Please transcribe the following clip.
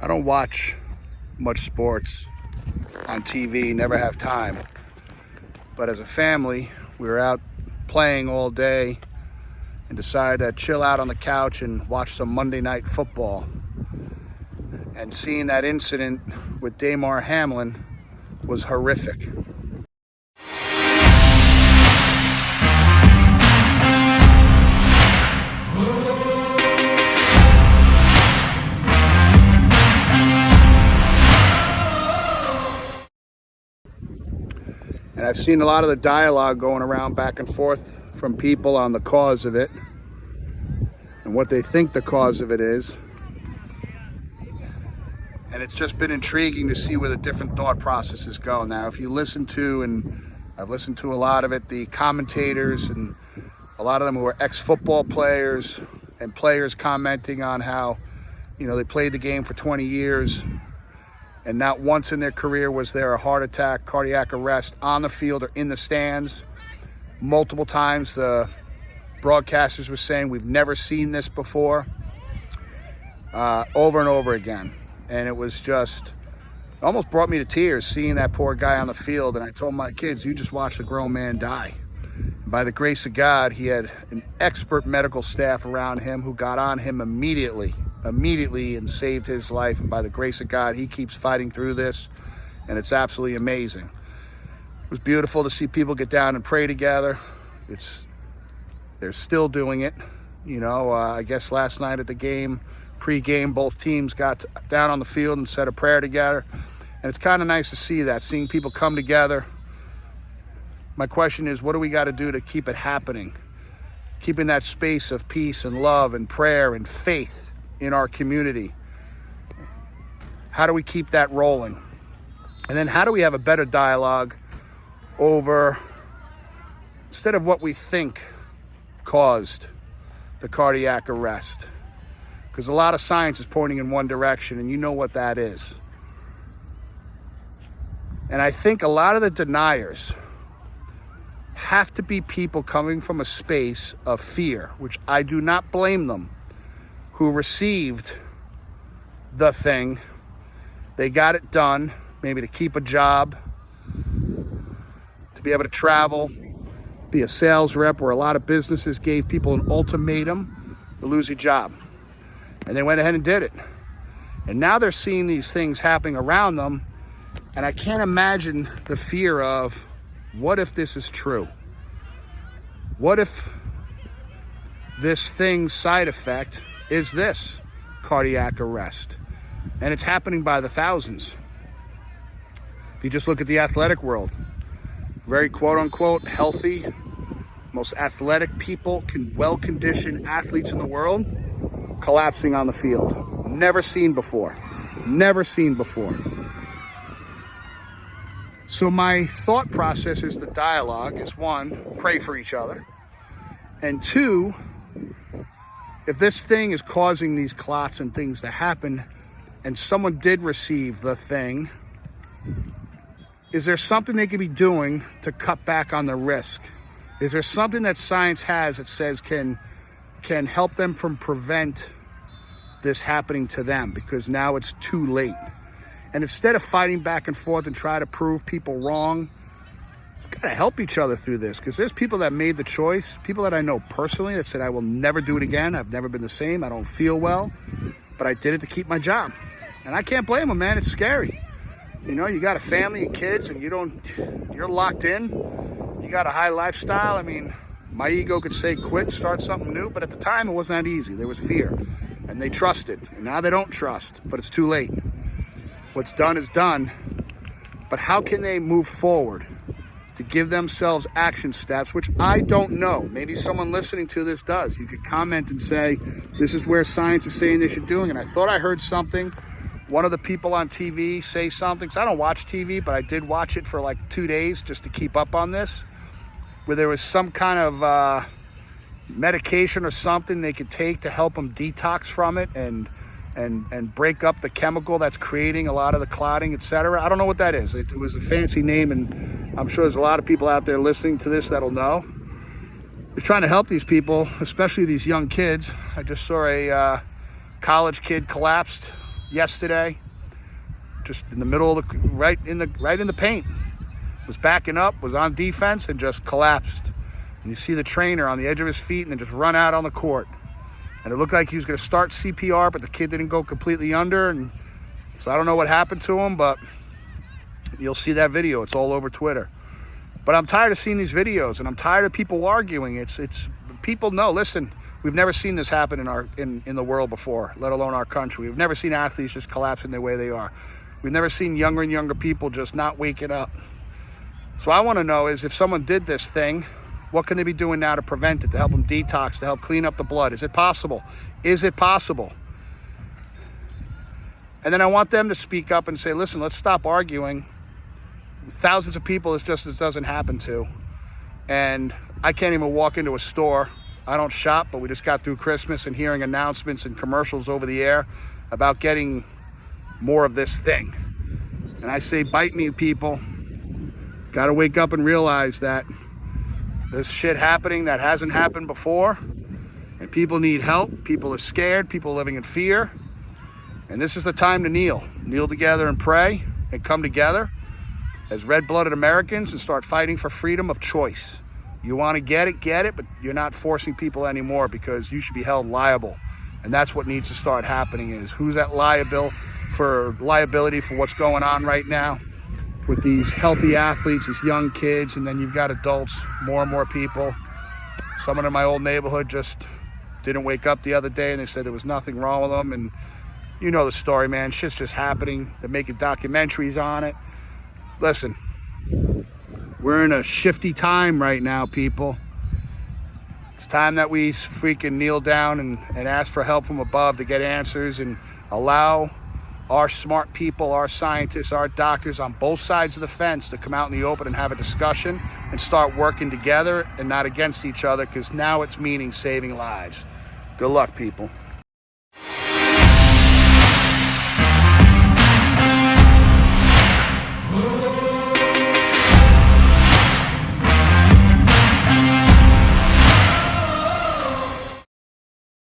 I don't watch much sports on TV, never have time. But as a family, we were out playing all day and decided to chill out on the couch and watch some Monday Night Football. And seeing that incident with Damar Hamlin was horrific. And I've seen a lot of the dialogue going around back and forth from people on the cause of it and what they think the cause of it is. And it's just been intriguing to see where the different thought processes go. Now, if you listen to, and I've listened to a lot of it, the commentators and a lot of them who are ex-football players and players commenting on how, they played the game for 20 years and not once in their career was there a heart attack, cardiac arrest on the field or in the stands. Multiple times the broadcasters were saying, we've never seen this before, over and over again. And it was just, almost brought me to tears seeing that poor guy on the field. And I told my kids, you just watched a grown man die. And by the grace of God, he had an expert medical staff around him who got on him immediately and saved his life. And by the grace of God, he keeps fighting through this, and it's absolutely amazing. It was beautiful to see people get down and pray together. They're still doing it. I guess last night at the game, pre-game, both teams got down on the field and said a prayer together. And it's kind of nice to see that, seeing people come together. My question is, what do we got to do to keep it happening? Keeping that space of peace and love and prayer and faith in our community. How do we keep that rolling? And then how do we have a better dialogue over, instead of what we think caused the cardiac arrest? Because a lot of science is pointing in one direction, and you know what that is. And I think a lot of the deniers have to be people coming from a space of fear, which I do not blame them, who received the thing. They got it done, maybe to keep a job, to be able to travel, be a sales rep, where a lot of businesses gave people an ultimatum to lose your job. And they went ahead and did it. And now they're seeing these things happening around them. And I can't imagine the fear of, what if this is true? What if this thing's side effect is this cardiac arrest? And it's happening by the thousands. If you just look at the athletic world, very quote unquote healthy, most athletic people, well-conditioned athletes in the world, collapsing on the field. Never seen before. Never seen before. So my thought process is, the dialogue is, one, pray for each other. And two, if this thing is causing these clots and things to happen, and someone did receive the thing, is there something they could be doing to cut back on the risk? Is there something that science has that says can help them from prevent this happening to them? Because now it's too late. And instead of fighting back and forth and try to prove people wrong, we've got to help each other through this. Because there's people that made the choice, people that I know personally that said, I will never do it again. I've never been the same. I don't feel well, but I did it to keep my job. And I can't blame them, man. It's scary. You got a family and kids, and you're locked in. You got a high lifestyle. I mean, my ego could say quit, start something new. But at the time, it wasn't that easy. There was fear. And they trusted. And now they don't trust. But it's too late. What's done is done. But how can they move forward to give themselves action steps, which I don't know. Maybe someone listening to this does. You could comment and say, this is where science is saying they should do it. And I thought I heard something. One of the people on TV say something. So I don't watch TV, but I did watch it for like 2 days just to keep up on this, where there was some kind of medication or something they could take to help them detox from it and break up the chemical that's creating a lot of the clotting, etc. I don't know what that is. It was a fancy name, and I'm sure there's a lot of people out there listening to this that'll know. They're trying to help these people, especially these young kids. I just saw a college kid collapsed yesterday, just in the middle of the right in the paint. Was backing up, was on defense, and just collapsed. And you see the trainer on the edge of his feet and then just run out on the court. And it looked like he was going to start CPR, but the kid didn't go completely under. And so I don't know what happened to him, but you'll see that video. It's all over Twitter. But I'm tired of seeing these videos, and I'm tired of people arguing. It's people know. Listen, we've never seen this happen in the world before, let alone our country. We've never seen athletes just collapsing the way they are. We've never seen younger and younger people just not waking up. So I want to know is if someone did this thing, what can they be doing now to prevent it, to help them detox, to help clean up the blood? Is it possible? Is it possible? And then I want them to speak up and say, listen, let's stop arguing. Thousands of people this doesn't happen to. And I can't even walk into a store. I don't shop, but we just got through Christmas and hearing announcements and commercials over the air about getting more of this thing. And I say, bite me, people. Got to wake up and realize that there's shit happening that hasn't happened before. And people need help. People are scared. People are living in fear. And this is the time to kneel. Kneel together and pray and come together as red-blooded Americans and start fighting for freedom of choice. You want to get it, but you're not forcing people anymore because you should be held liable. And that's what needs to start happening is who's at liability for what's going on right now with these healthy athletes, these young kids, and then you've got adults, more and more people. Someone in my old neighborhood just didn't wake up the other day and they said there was nothing wrong with them. And you know the story, man. Shit's just happening. They're making documentaries on it. Listen, we're in a shifty time right now, people. It's time that we freaking kneel down and ask for help from above to get answers and allow our smart people, our scientists, our doctors on both sides of the fence to come out in the open and have a discussion and start working together and not against each other, because now it's meaning saving lives. Good luck, people.